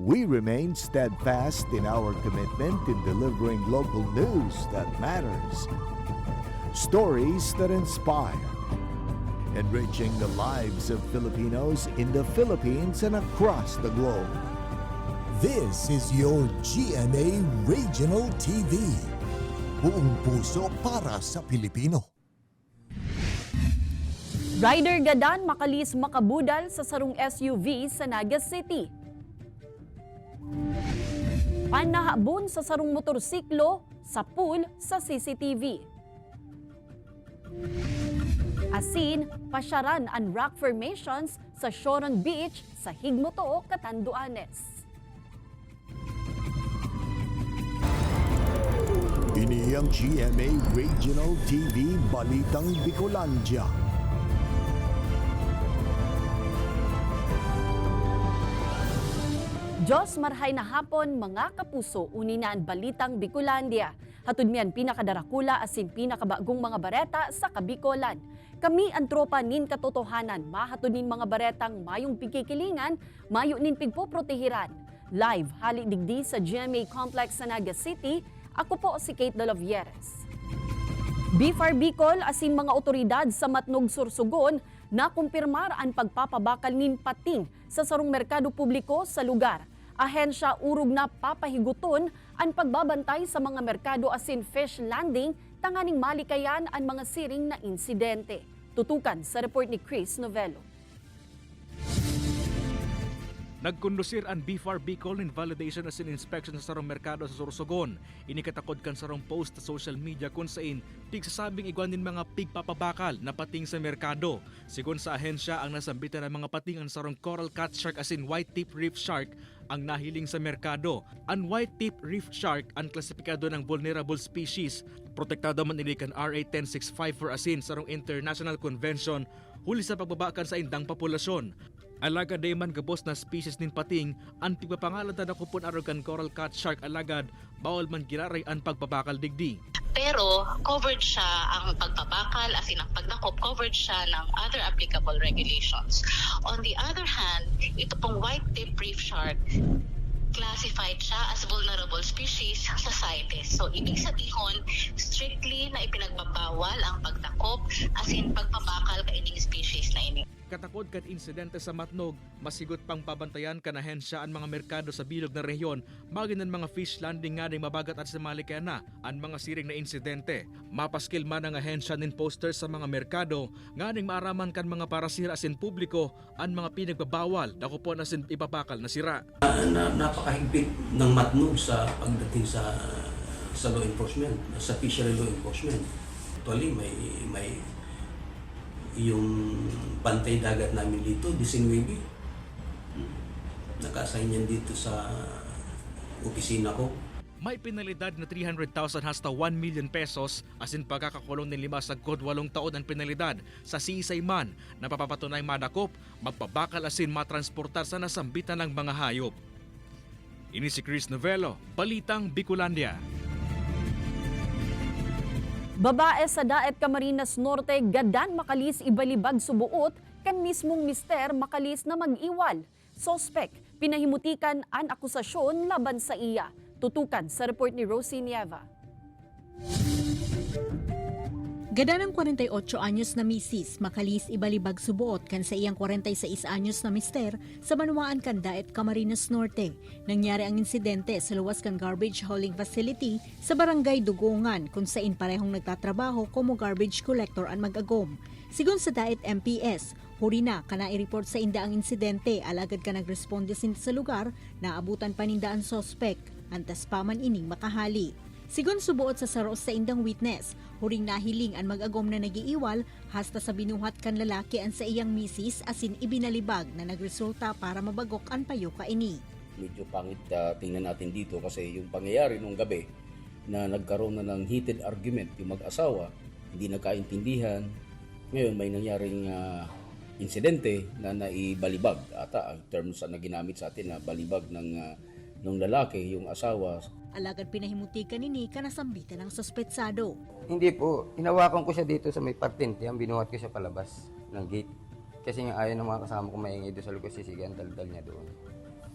We remain steadfast in our commitment in delivering local news that matters, stories that inspire, enriching the lives of Filipinos in the Philippines and across the globe. This is your GMA Regional TV. Buong puso para sa Pilipino. Rider gadan makalis makabudal sa sarong SUV sa Naga City. Panahabon sa sarong motorsiklo sa pool sa CCTV. Asin, pasyaran ang rock formations sa Shoron Beach sa Higmotoo, Catanduanes. Ini ang GMA Regional TV Balitang Bicolandia. Diyos marhay na hapon mga kapuso, uninaan Balitang Bicolandia. Hatod miyan pinakadarakula asin pinakabagong mga bareta sa Kabikolan. Kami ang tropa nin katotohanan, mahatod nin mga baretang mayong pigkikilingan, mayo nin pigpoprotehiran. Live, halik digdi sa GMA Complex sa Naga City, ako po si Kate Dolovieres. BFAR Bicol asin mga otoridad sa Matnog Sorsogon na kumpirmar ang pagpapabakal nin pating sa sarong merkado publiko sa lugar. Ahensya urog na papahiguton ang pagbabantay sa mga merkado asin fish landing tanganing malikayan ang mga siring na insidente. Tutukan sa report ni Chris Novello. Nagkondusir ang BFAR Bicol in validation as in inspection sa sarong merkado sa Sorsogon. Inikatakod kan sarong post sa social media kung saan pigsasabing iguan din mga pigpapabakal na pating sa merkado. Sigon sa ahensya, ang nasambitan ng mga pating ang sarong coral cat shark as in white tip reef shark ang nahiling sa merkado. Ang white tip reef shark ang klasipikado ng vulnerable species. Protektado man ilikan RA 10654 asin sarong international convention huli sa pagbabakan sa indang populasyon. Alagad day man gabos na species nin pating, ang pagpapangalan na kupon arogan coral cat shark alagad, bawal man giraray ang pagpabakal digdi. Pero covered siya ang pagpabakal as in ang pagnakop, covered siya ng other applicable regulations. On the other hand, ito pong white tip reef shark, classified siya as vulnerable species sa CITES. So, ibig sabihin, strictly na ipinagbabawal ang pagtakop as in pagpabakal ka ining species na ini. Katakod kan insidente sa Matnog, masigot pang pabantayan kanahensya ang mga merkado sa bilog na rehiyon, magin ang mga fish landing nga ng mabagat at sa malikana ang mga siring na insidente. Mapaskil man ang ahensya nin posters sa mga merkado, nga ng maaraman kan mga parasira asin publiko ang mga pinagbabawal na kupon asin ipapakal na sira. Napakahigpit ng Matnog sa pagdating sa law enforcement, sa fishery law enforcement. Actually, may yung pantay dagat namin dito, 19. Naka-assign yan dito sa opisina ko. May penalidad na 300,000 hasta 1 million pesos asin pagkakakulong ng 5 sa 8 taon ang penalidad sa sisay man na papapatunay madakop, magpabakal asin matransportar sa nasambitan ng mga hayop. Ini si Chris Novello, Balitang Bicolandia. Babae sa Daet Camarines Norte gadan makalis ibalibag subuot kan mismong mister makalis na mag-iwal. Sospek pinahimutikan ang akusasyon laban sa iya. Tutukan sa report ni Rosie Nieva. Gada ng 48 anyos na misis, makalis ibalibag subuot kan sa iyang 46 anyos na mister sa Banwaan kan Daet Camarines Norte. Nangyari ang insidente sa luwas kan garbage hauling facility sa Barangay Dugongan kung saan parehong nagtatrabaho como garbage collector ang mag-agom. Sigon sa Daet MPS, huri na kana i-report sa inda ang insidente, alagad ka nagresponde sa lugar, naabutan paninda ang sospek, antas paman ining makahali. Sigon subuot sa saros sa indang witness, huring nahiling ang mag-agom na nagiiwal hasta sa binuhat kan lalaki ang sa iyang misis asin ibinalibag na nagresulta para mabagok ang payo ka ini. Medyo pangit tingnan natin dito kasi yung pangyayari nung gabi na nagkaroon na ng heated argument yung mag-asawa, hindi nagkaintindihan. Ngayon may nangyaring insidente na naibalibag ata ang terms na ginamit sa atin na balibag ng lalaki yung asawa. Alagad pinahimutikan nini kanasambitan ng suspetsado. Hindi po, hinawakan ko siya dito sa may partente, ang binuhat ko siya palabas ng gate. Kasi nga ayaw ng mga kasama ko maingay doon sa likod sisigan, daldal niya doon.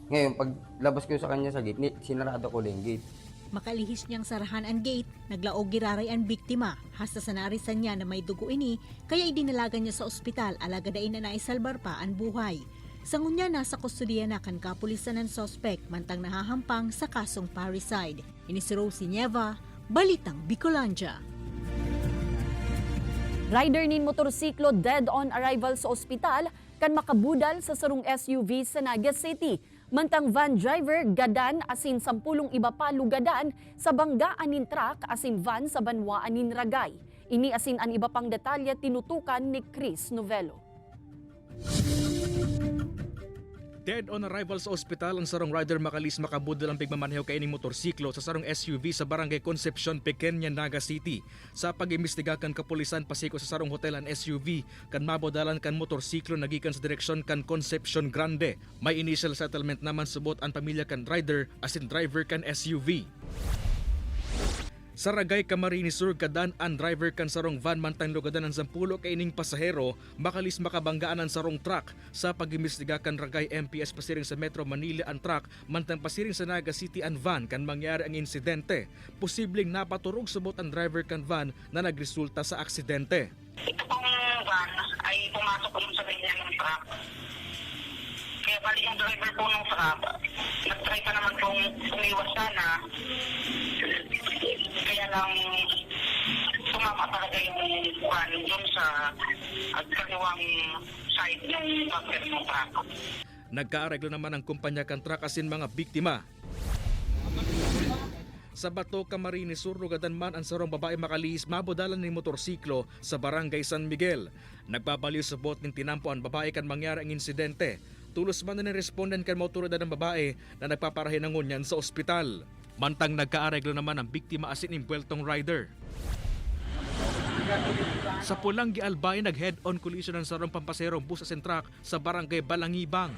Ngayon, pag labas ko sa kanya sa gate, sinarado ko lang yung gate. Makalihis niyang sarahan ang gate, naglaog giraray ang biktima. Hasta sa narisan niya na may dugo ini, kaya idinalagan niya sa ospital alagadain na naisalbar pa ang buhay. Sangun niya nasa kustodiya na kan kapulisan ng sospek mantang nahahampang sa kasong parricide. Ini si Rosie Nieva, Balitang Bicolandia. Rider nin motorsiklo dead on arrival sa ospital kan makabudal sa sarong SUV sa Naga City. Mantang van driver gadan asin 10 iba pa lugadan sa banggaan nin truck asin van sa banwaan nin Ragay. Ini asin an iba pang detalye tinutukan ni Chris Novelo. Dead on arrival sa ospital ang sarong rider makalis makabudal ang pigmamaneho kay ining motorsiklo sa sarong SUV sa barangay Concepcion, Pequeña, Naga City. Sa pag-imbestiga kan kapulisan pasiko sa sarong hotel ang SUV kan mabodalan kan motorsiklo nagikan sa direksyon kan Concepcion Grande. May initial settlement naman subot ang pamilya kan rider asin driver kan SUV. Sa Ragay, Camarines Sur, gadan ang driver kan sarong van mantang lugadan ang 10 kay ining pasahero makalis makabanggaan ang sarong truck. Sa pag-imbestiga kan Ragay MPS pasiring sa Metro Manila ang truck mantang pasiring sa Naga City ang van kan mangyari ang insidente. Posibleng napaturog subot ang driver kan van na nagresulta sa aksidente. Ito pong van ay pumasok po sa ganyan ng truck. Kaya bali yung driver po ng truck, nag-try pa naman pong umiwas sana. Kaya lang tumama talaga yung van dun sa kaniwang side ng bumper ng truck. Nagkaareglo naman ang kumpanya kan truck asin mga biktima. Sa Bato, Camarines Sur, lugadan man ang sarong babae makalihis mabodalan ng motorsiklo sa barangay San Miguel. Nagbabaliw sa bot ng tinampo ang babae kan mangyari ang insidente. Tulos man na responden kan motoridad ng babae na nagpaparahin ng ngunyan sa ospital. Mantang nagkaareglo naman ang biktima asin imbueltong rider. Sa Pulangi, Albay, nag-head-on collision ng sarong pampaserong bus asin truck sa barangay Balangibang.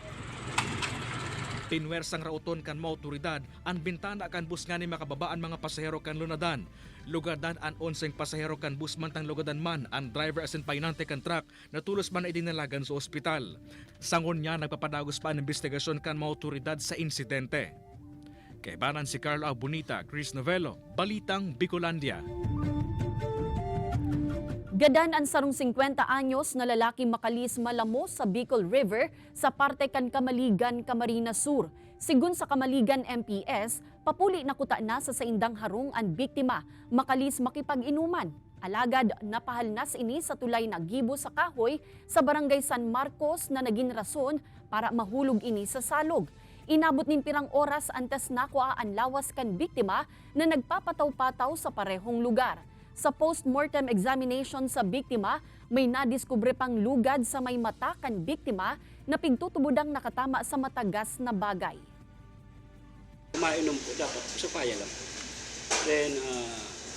Tinwersang rauton kan motoridad ang bintana kan bus nga ni makababaan mga pasahero kan lunadan. Lugadan ang 11 pasahero kan bus mantang lugadan man ang driver asin painante kan truck na tulos man ay dinalagan sa ospital. Sangon niya nagpapadagos pa ang investigasyon kan motoridad sa insidente. Kay banan si Carlo Abunita, Chris Novelo, Balitang Bicolandia. Gadan ang sarong 50 anyos na lalaki makalis malamos sa Bicol River sa parte kan Kamaligan, Camarines Sur. Sigun sa Kamaligan MPS, papuli na kuta na sa saindang harong ang biktima, makalis makipag-inuman. Alagad napahalnas ini sa tulay na gibo sa kahoy sa barangay San Marcos na naging rason para mahulog ini sa salog. Inabot nin pirang oras antes nakuha ang lawas kan biktima na nagpapataw-pataw sa parehong lugar. Sa post-mortem examination sa biktima, may nadiskubre pang lugad sa may mata kan biktima na pigtutubudang nakatama sa matagas na bagay. Mainom po dapat, supaya lang. Then,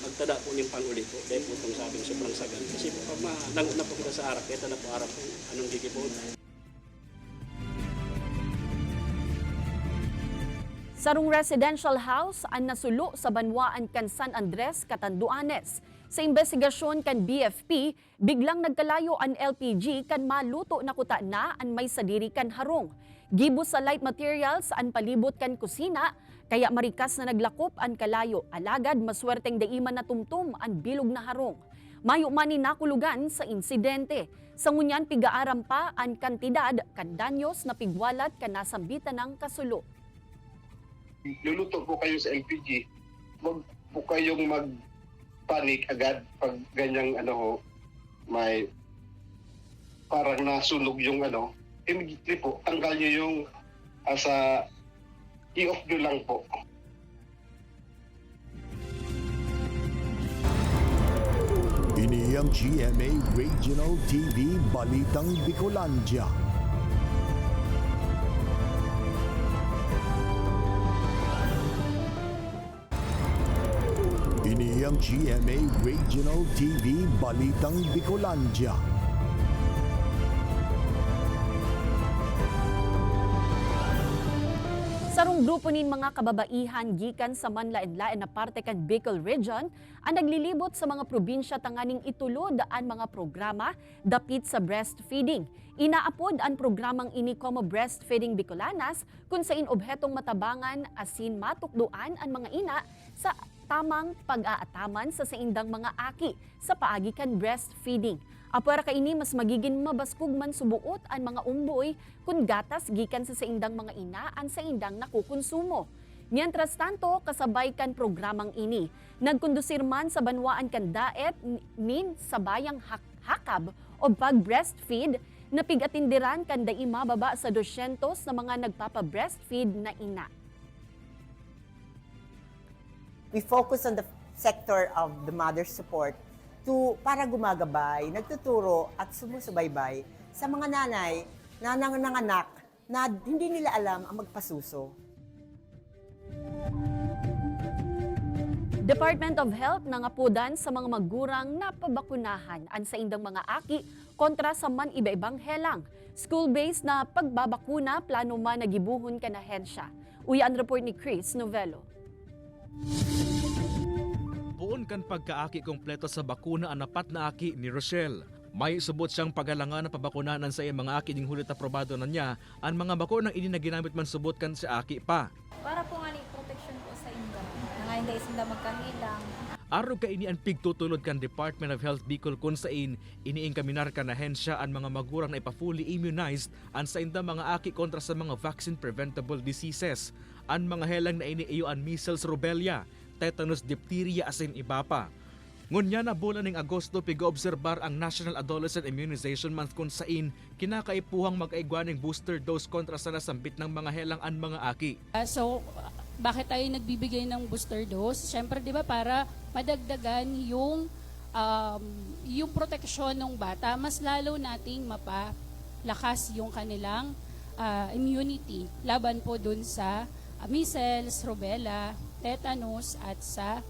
magtada po yung pang-uli po. Dahil po itong sabing sobrang sagan. Kasi po pag nangot na po kita sa arap, ito na po arap po anong gigipon. Sarong residential house ang nasulo sa banwaan kan San Andres, Catanduanes. Sa investigasyon kan BFP, biglang nagkalayo ang LPG kan maluto na kuta na ang may sadiri kan harong. Gibo sa light materials ang palibot kan kusina, kaya marikas na naglakop ang kalayo. Alagad maswerteng daiman na tumtum ang bilog na harong. Mayo man ni nakulugan sa insidente. Sa ngunyan pigaaram pa ang kantidad kan danyos na pigwalat kan nasambitan ng kasulo. Luluto po kayo sa LPG, wag po kayong mag-panic agad pag ganyang may parang nasunog yung immediately po, tanggal nyo yung i-off nyo lang po. Ini ang GMA Regional TV Balitang Bicolandia. Ini ang GMA Regional TV Balitang Bicolandia. Sarong Sarong grupo nin mga kababaihan gikan sa manlain-lain na parte kan Bicol Region ang naglilibot sa mga probinsya tanganing itulod ang mga programa dapit sa breastfeeding. Inaapod ang programang ini como Breastfeeding Bicolanas kung sain obhetong matabangan asin matukduan ang mga ina sa tamang pag-aataman sa saindang mga aki sa paagi kan breastfeeding. Apwera kaini mas magiging mabaskog man subuot ang mga umboy kung gatas gikan sa saindang mga ina ang saindang nakukonsumo. Mientras tanto, kasabay kan programang ini, nagkondusir man sa banwaan kan daet nin sabayang hakab o pag-breastfeed na pigatindiran kan dai mababa sa 200 na mga nagpapa-breastfeed na ina. We focus on the sector of the mother support para gumagabay, nagtuturo at sumusubaybay sa mga nanay na nanganak na hindi nila alam ang magpasuso. Department of Health nangapudan sa mga magurang na pabakunahan ang saindang mga aki kontra sa man iba-ibang helang. School-based na pagbabakuna plano man nagibuhon kan ahensya. Uya ang report ni Chris Novelo. Buon kan pagkaaki kompleto sa bakuna ang napat na aki ni Rochelle. May subot siyang pagalangan na pabakunanan sa iyang mga aki ding hulit aprobado na niya ang mga bakunang ini na ginamit man subot kan sa aki pa. Para po nga ni protection po sa inyo. Nangayon dahil sila magkahilang. Araw ka ini ang pigtutulod kan Department of Health Bicol kung sain iniingkaminar kan ahensya ang mga magurang na ipa-fully immunized ang sa inda mga aki kontra sa mga vaccine preventable diseases. Ang mga helang na iniiyo ang measles, rubella, tetanus, diphtheria asin iba pa. Ngunya na bulan ng Agosto pigo-obserbar ang National Adolescent Immunization Month kung sain kinakaipuhang mag-aigwaning booster dose kontra sa nasambit ng mga helang ang mga aki. So, bakit tayo nagbibigay ng booster dose? Siyempre, di ba, para madagdagan yung proteksyon ng bata, mas lalo nating mapalakas yung kanilang immunity laban po dun sa measles, rubella, tetanus at sa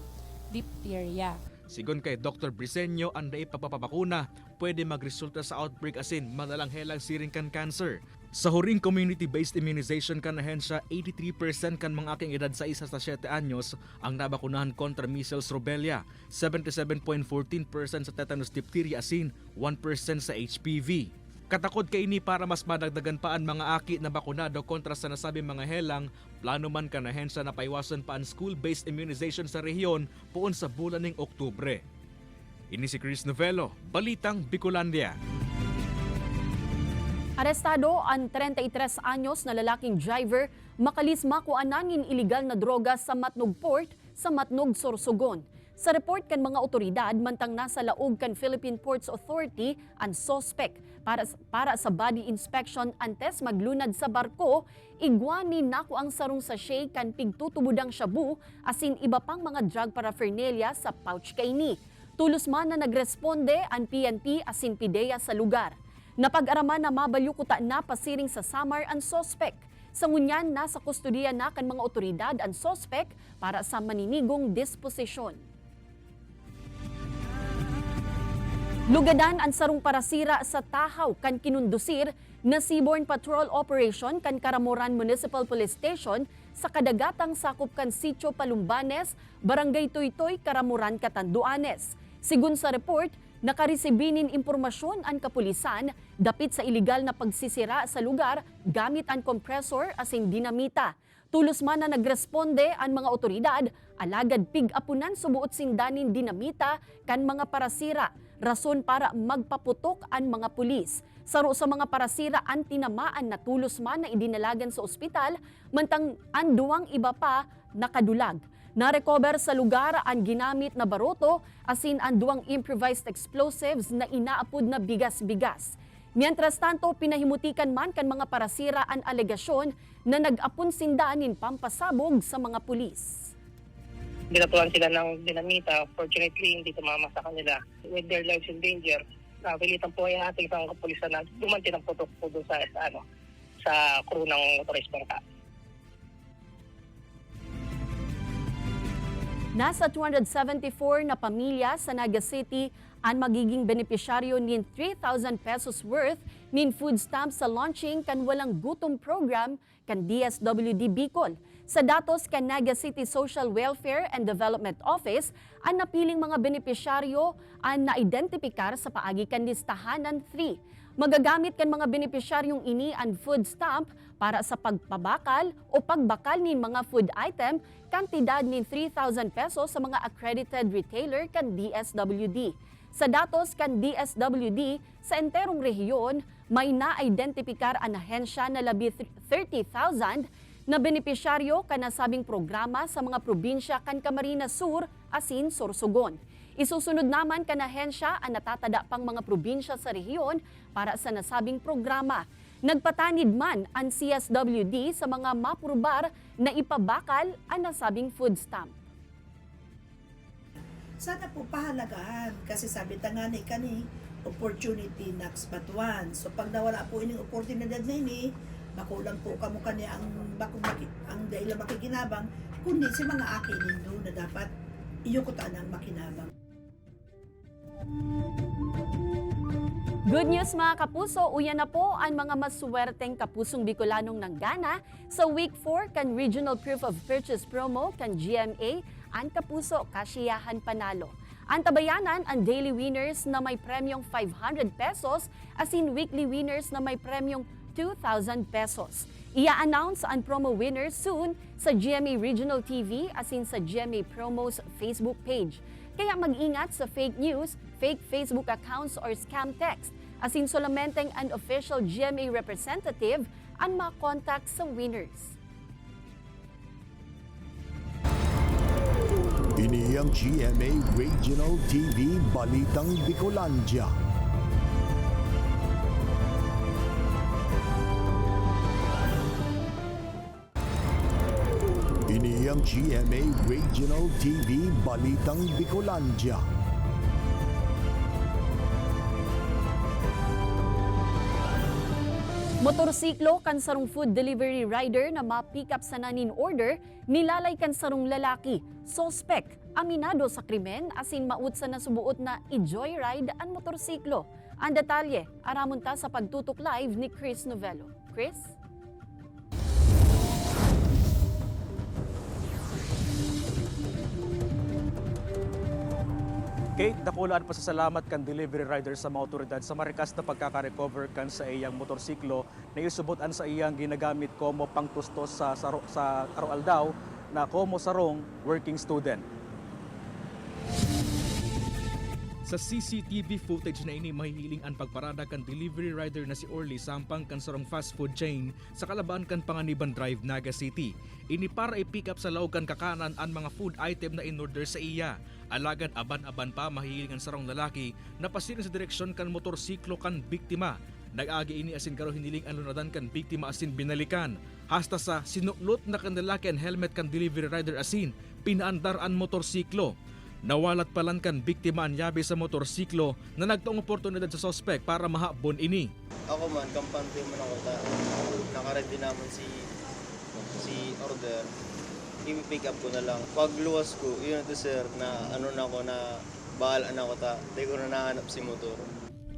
diphtheria. Sigon kay Dr. Briseño, ang daig pagpapabakuna pwede magresulta sa outbreak asin madalang helang siring kan cancer. Sa huring community-based immunization kan ahensya, 83% kan mga aking edad sa 1 sa 7 anyos ang nabakunahan kontra measles, rubella, 77.14% sa tetanus, diphtheria asin 1% sa HPV. Katakod kay ini para mas madagdagan pa ang mga aki na bakunado kontra sa nasabing mga helang, plano man kan ahensya na paiwasan pa ang school-based immunization sa rehiyon puon sa bulan ng Oktubre. Ini si Chris Novelo, Balitang Bicolandia. Arestado ang 33 anyos na lalaking driver makalis makuanan ng iligal na droga sa Matnog Port sa Matnog, Sorsogon. Sa report kan mga otoridad, mantang nasa laog kan Philippine Ports Authority ang suspect para sa body inspection antes maglunad sa barko, igwani nako ang sarong sachet kan pigtutubudang shabu asin iba pang mga drug paraphernalia sa pouch kaini. Tulos man na nagresponde ang PNP asin PIDEA sa lugar. Napag-araman na mabalyukuta na pasiring sa Samar ang suspect. Sa ngunyan, nasa kustodiya na kan mga otoridad ang suspect para sa maninigong disposisyon. Lugadan ang sarong parasira sa Tahaw kan kinundusir na Seaborne Patrol Operation kan Karamoran Municipal Police Station sa kadagatang sakop kan Sitio Palumbanes, Barangay Tuytoy, Karamoran, Catanduanes. Sigun sa report, nakaresibinin impormasyon ang kapulisan dapit sa iligal na pagsisira sa lugar gamit ang kompresor asin dinamita. Tulos man na nagresponde ang mga otoridad, alagad pig-apunan subuot sindanin dinamita kan mga parasira, rason para magpaputok ang mga pulis. Saro sa mga parasira ang tinamaan na tulos man na idinalagan sa ospital, mantang ang duwang iba pa nakadulag. Na-recover sa lugar ang ginamit na baroto asin ang duwang improvised explosives na inaapod na bigas-bigas. Mientras tanto, pinahimutikan man kan mga parasira ang alegasyon na nag-apon sindanin pampasabog sa mga pulis. Binatuan sila ng dinamita. Fortunately, hindi tumama sa kanila. With their lives in danger, napilitan po ay ating isang kapulisan na dumanti ng putok po doon sa crew ng motorized bangka. Nasa 274 na pamilya sa Naga City ang magiging benepisyaryo nin 3,000 pesos worth nin food stamps sa launching kan walang gutom program kan DSWD Bicol. Sa datos kan Naga City Social Welfare and Development Office, ang napiling mga benepisyaryo ang na-identifikar sa paagi kan listahanan 3. Magagamit kan mga benepisyaryong ini ang food stamp para sa pagpabakal o pagbakal nin mga food item kantidad nin 3,000 pesos sa mga accredited retailer kan DSWD. Sa datos kan DSWD, sa enterong rehiyon, may na-identifikar ang ahensya na labi 30,000 na benepisyaryo kanasabing programa sa mga probinsya kan Camarines Sur asin Sorsogon. Isusunod naman kan ahensya ang natatada pang mga probinsya sa rehiyon para sa nasabing programa. Nagpatanid man ang CSWD sa mga mapurbar na ipabakal ang nasabing food stamp. Sana po pahalagahan kasi sabi tangani kani opportunity next batuan. So pag nawala po ining oportunidad na ini, makulang po kamo kani ang dahil makikinabang kundi si mga akin nindo na dapat iyukutan ang makinabang. Good news mga kapuso, uyan na po ang mga maswerteng kapusong Bicolanong nanggana sa Week 4 kan Regional Proof of Purchase Promo kan GMA ang kapuso kasiyahan panalo. Ang tabayanan ang daily winners na may premyong 500 pesos asin weekly winners na may premyong 2,000 pesos. Ia-announce ang promo winners soon sa GMA Regional TV asin sa GMA Promos Facebook page. Kaya mag-ingat sa fake news, fake Facebook accounts or scam text. Asin solamenteng an official GMA representative ang makontak sa winners. Ini ang GMA Regional TV Balitang Bicolandia. Ini ang GMA Regional TV Balitang Bicolandia. Motorsiklo kan sarong food delivery rider na ma-pick up sa nanin order, nilalay kan sarong lalaki. Suspect, aminado sa krimen, asin maut sa nasubuot na i-joyride ang motorsiklo. Ang detalye, aramon ta sa pagtutok live ni Chris Novello. Chris? Kate, dakulaan pasasalamat kan delivery rider sa mga otoridad sa marikas na pagkakarecover kan sa iyang motorsiklo na isubutan sa iyang ginagamit komo pangtustos sa araw-aldaw na komo sarong working student. Sa CCTV footage na ini mahihiling ang pagparada kan delivery rider na si Orly sampang kan sarong fast food chain sa kalabaan kan Panganiban Drive, Naga City. Ini para i-pick up sa laog kan kakanan ang mga food item na in-order sa iya. Alagad aban-aban pa mahihiling ang sarong lalaki na pasirin sa direksyon kan motorsiklo kan biktima. Nag-agi ini asin karo hiniling ang lunadan kan biktima asin binalikan. Hasta sa sinuklot na kan lalaki ang helmet kan delivery rider asin pinaandar ang motorsiklo. Nawalat palan kan biktima ang yabe sa motorsiklo na nagtaong oportunidad sa sospek para mahabon ini. Ako man, kampante man ako ta. Nakaready naman si order. I-pick up ko na lang. Pag luwas ko, yun ito sir, na ano na ako na bahalaan ako ta. Di ko na nahanap si motor.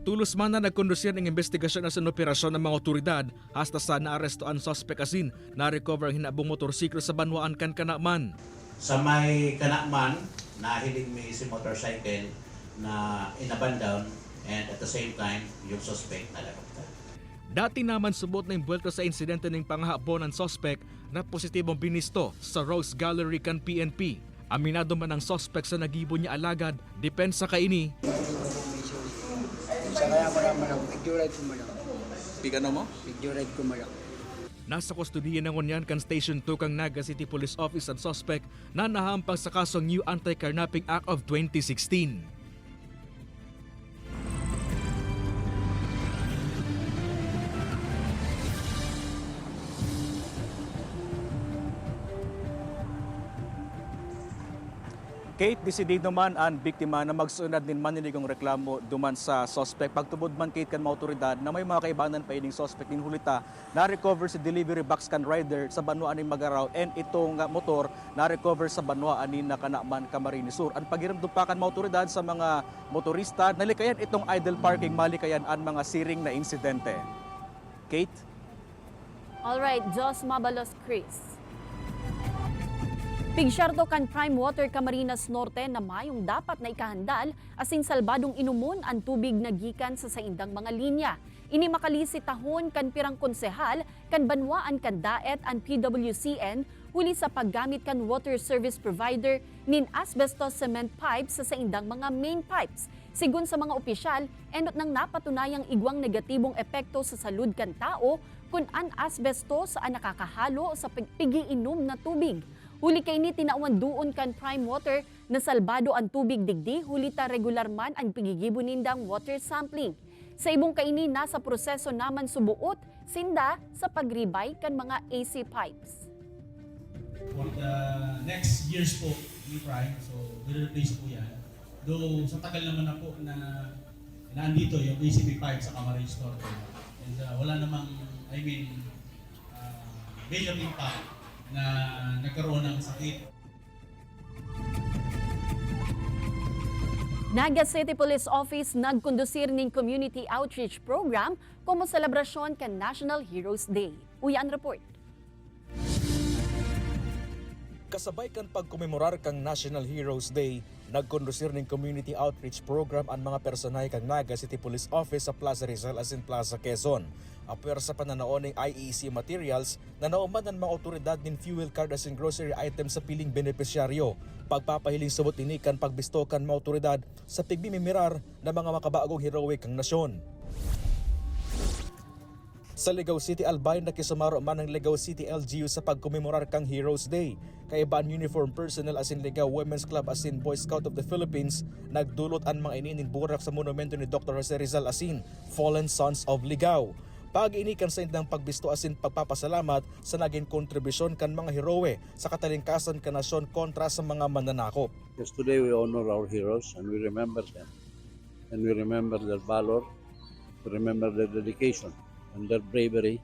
Tulos man na nagkondusyon ng investigasyon sa operasyon ng mga otoridad hasta sa naaresto ang sospek asin na-recover ang hinabong motorsiklo sa Banwaan kan Kanaman. Sa may Kanaman, nahiling may si motorcycle na inabandon and at the same time, yung suspect nalagaptan. Dati naman subot na imbwelto sa insidente ng panghabon ng sospek na positibong binisto sa Rose Gallery kan PNP. Aminado man ang sospek sa nagibo niya alagad, depensa ka ini. Sa kaya ko naman, picture ko man. Pigano mo? Picture ko man. Nasa kustudiya ng Unyan kan Station 2 kang Naga City Police Office ang sospek na nahampang sa kasong New Anti-Carnapping Act of 2016. Kate, desidido man ang biktima na magsunod din maniligong reklamo duman sa sospek. Pagtubod man Kate kan mga otoridad na may mga kaibanan pa ining sospek din hulita na-recover si delivery box kan rider sa Banwaan ni Magaraw and itong motor na-recover sa Banwaan ni Nakanaman, Camarines Sur. Ang pagiramdupakan mga otoridad sa mga motorista, nalikayan itong idle parking, malikayan ang mga siring na insidente. Kate? Alright, Jos Mabalos, Chris. Pigsyarto kan Prime Water Camarines Norte na mayong dapat na ikahandal asin salbadong inumon ang tubig na gikan sa saindang mga linya. Ini makalisi tahon kan pirang konsehal kan banwaan kan daet ang PWCN huli sa paggamit kan water service provider nin asbestos cement pipes sa saindang mga main pipes. Sigun sa mga opisyal, endot nang napatunayang igwang negatibong epekto sa salud kan tao kung an asbestos ang nakakahalo sa pigiinom na tubig. Huli kay ni tinauan doon kan Prime Water na salbado ang tubig digdi huli ta regular man ang pigigibo nindang water sampling. Sa ibong kaini nasa proseso naman subuot sinda sa pagribay kan mga AC pipes. For the next years po ni Prime, so i-replace po yan. Though sa tagal naman na po na naandito yung ACP pipe sa Camarines Norte. And wala namang, major impact na nagkaroon ng sakit. Naga City Police Office nagkondusir ning community outreach program como selebrasyon kan National Heroes Day. Uyan report. Kasabay kan pagkomemorar kang National Heroes Day, nagkondusir ning community outreach program ang mga personay kang Naga City Police Office sa Plaza Rizal asin Plaza Quezon. Apuer sa pananaon ng IEC materials na nauman ng mga otoridad nin fuel card asin grocery items sa piling benepisyaryo. Pagpapahiling subot ini kan pagbistokan mga otoridad sa pigmimimirar ng mga makabaagong heroic ang nasyon. Sa Ligao City, Albay, nakisumaro man ng Ligao City LGU sa pagkomemorar kang Heroes Day. Kaibaan uniform personnel asin Ligao Women's Club asin Boy Scout of the Philippines nagdulot ang mga inining burak sa monumento ni Dr. Jose Rizal asin Fallen Sons of Ligao. Pag-inikan sa indang pagbisto asin pagpapasalamat sa naging kontribusyon kan mga heroe sa katalingkasan kan nasyon kontra sa mga mananakop. Yes, today we honor our heroes and we remember them. And we remember their valor, we remember their dedication and their bravery.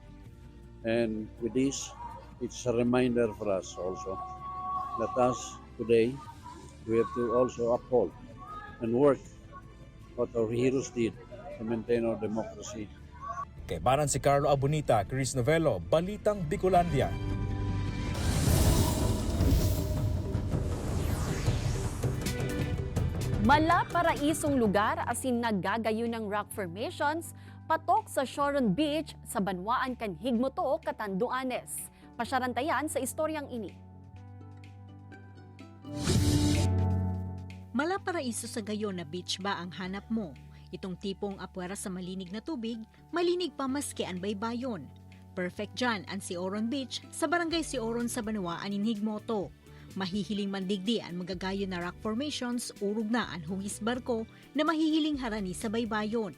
And with this, it's a reminder for us also that us today, we have to also uphold and work what our heroes did to maintain our democracy. Kay Banan si Carlo Abunita, Chris Novello, Balitang Bicolandia. Mala paraisong lugar asin naggagayo ng rock formations patok sa Shoron Beach sa Banwaan kan Higmoto, Catanduanes. Pasyarantayan sa istoryang ini. Mala paraiso sa gayon na beach ba ang hanap mo? Itong tipong apwera sa malinig na tubig, malinig pa maski ang baybayon. Perfect dyan ang Sioron Beach sa barangay Sioron sa Banwaan in Higmoto. Mahihiling mandigdi ang magagayo na rock formations, urog na ang hugis barko na mahihiling harani sa baybayon.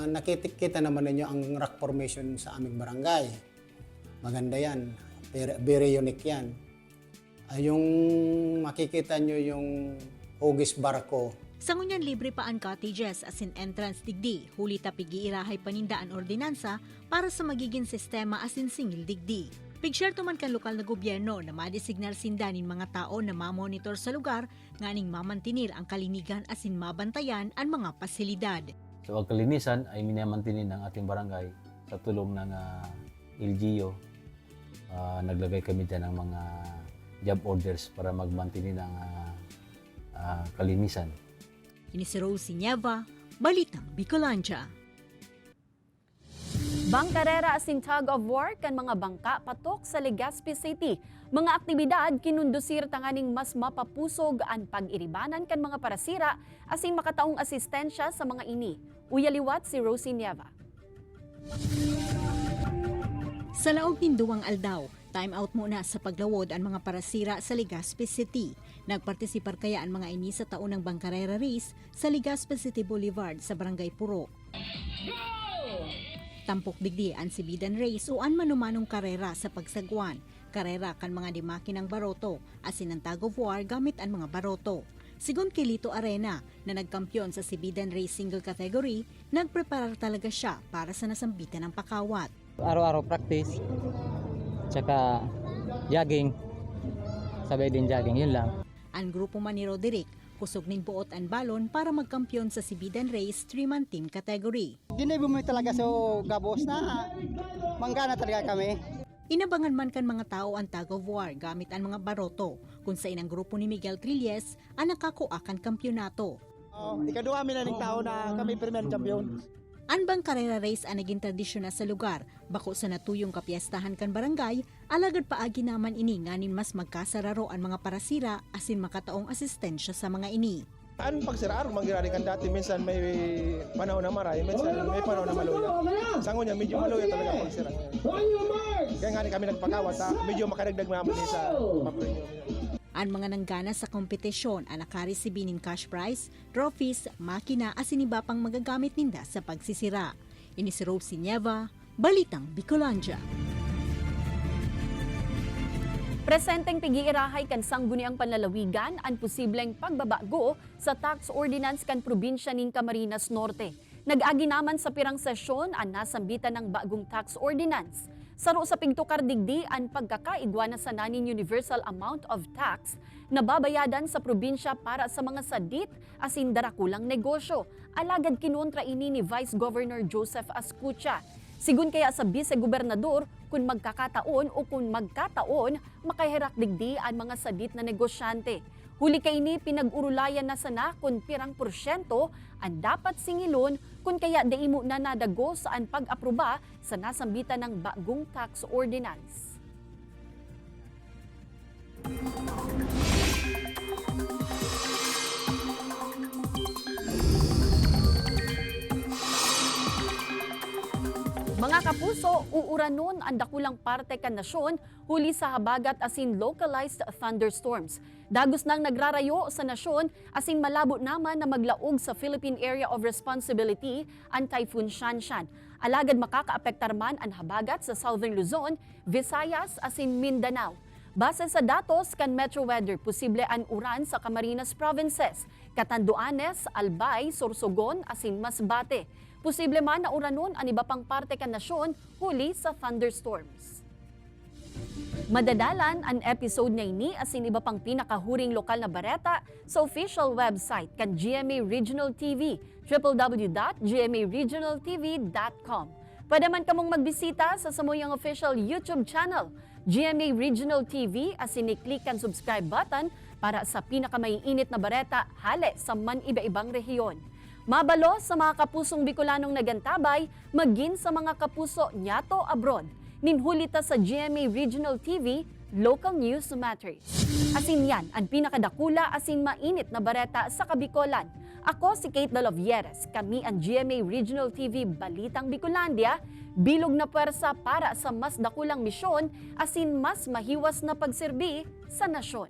Nakikita naman ninyo ang rock formation sa aming barangay. Maganda yan. Very unique yan. Yung makikita nyo yung hugis barko. Sa ngunyan libre pa ang cottages asin entrance digdi, huli tapigi irahay panindaan ordinansa para sa magiging sistema asin singil digdi. Pigsyerto man kan lokal na gobyerno na madesignar sindanin mga tao na mamonitor sa lugar nganing mamantinir ang kalinigan asin mabantayan ang mga pasilidad. So ang kalinisan ay minamantinin ng ating barangay sa tulong ng LGU. Naglagay kami dyan ng mga job orders para magmantinin ng kalinisan. Ini si Rosie Nieva, Balitang Bicolandia. Bangkarera asin tug of war kan mga bangka patok sa Legazpi City. Mga aktibidad kinundusir tanganing mas mapapusog ang pag-iribanan kan mga parasira asin makataong asistensya sa mga ini. Uyaliwat si Rosie Nieva. Sa laog tinduwang aldaw, time out muna sa paglawod ang mga parasira sa Legazpi City. Nagpartisipar kaya ang mga ini sa taon ng Bangkarera Race sa Legazpi City Boulevard sa Barangay Puro. Tampok digdi ang Sibidan Race o an manumanong karera sa pagsagwan. Karera kan mga dimaki ng baroto, asin ang tug of war gamit ang mga baroto. Sigon kay Lito Arena na nagkampiyon sa Sibidan Race single category, nagpreparar talaga siya para sa nasambitan ng pakawat. Araw-araw practice, tsaka jogging, sabay din jogging, yun lang. Ang grupo man ni Roderick, kusog ning buot ang balon para magkampiyon sa Sibidan Race 3-man team category. Ginay mo talaga sa gabos na, manggana talaga kami. Inabangan man kan mga tao ang tug of war gamit ang mga baroto, kung sa inang grupo ni Miguel Trilles ang nakakuakan kampyonato. Ikaduha mi na ning tao na kami premier champion. Anbang karera race ang naging tradisyon na sa lugar, bako sa natuyong kapiestahan kan barangay, alagad paagi naman ini nganin mas magkasararo ang mga parasira asin makataong asistensya sa mga ini. Ang pagsiraan, manggirari kan dati, minsan may panahon na maray, minsan may panahon na maluya. Sango niya, medyo maluya talaga pagsiraan ngayon. Kaya nga kami nagpakawat, medyo makadagdag naman sa papremyo. Ang mga nanggana sa kompetisyon ang nakaresibin ng cash prize, trophies, makina asin iba pang magagamit ninda sa pagsisira. Ini si Rose Nieva, Balitang Bicolandia. Presenteng pigiirahay kan sangguniang panlalawigan ang posibleng pagbabago sa tax ordinance kan probinsya ning Camarines Norte. Nag-agi naman sa pirang sesyon ang nasambitan ng bagong tax ordinance. Saro sa pigtukar digdi ang pagkakaigwa na sa naning universal amount of tax na babayadan sa probinsya para sa mga sadit asin darakulang negosyo. Alagad kinontra ini ni Vice Governor Joseph Ascutia. Sigun kaya sa Vice-Gobernador, kung magkakataon o kung magkataon, makahirak digdi ang mga sadit na negosyante. Huli kay ini pinag-urulayan na sana kung pirang porsyento ang dapat singilon kung kaya daimo na nadago saan pag-aproba sa nasambitan ng bagong tax ordinance. Mga kapuso, uuranon ang dakulang parte kan nasyon huli sa habagat asin localized thunderstorms. Dagos nang nagrarayo sa nasyon asin malabo naman na maglaog sa Philippine Area of Responsibility ang Typhoon Shanshan. Alagad makakaapektar man ang habagat sa Southern Luzon, Visayas asin Mindanao. Base sa datos kan Metro Weather, posible ang uran sa Camarines Provinces, Catanduanes, Albay, Sorsogon asin Masbate. Posible man na uranon ang iba pang parte kan nasyon huli sa thunderstorms. Madadalan ang episode na ini asin iba pang pinakahuring lokal na bareta sa official website kan GMA Regional TV, www.gmaregionaltv.com. Pwede man kamong magbisita sa samuyang official YouTube channel, GMA Regional TV, asin i-click ang subscribe button para sa pinakamaiinit na bareta hale sa man iba-ibang rehiyon. Mabalo sa mga kapusong Bicolanong nagantabay, maging sa mga kapuso nyato abroad. Ninhulita sa GMA Regional TV, Local News Matters. Asin yan, ang pinakadakula asin mainit na bareta sa Kabikolan. Ako si Kate Dalovieres, kami ang GMA Regional TV Balitang Bicolandia, bilog na puwersa para sa mas dakulang misyon asin mas mahiwas na pagserbi sa nasyon.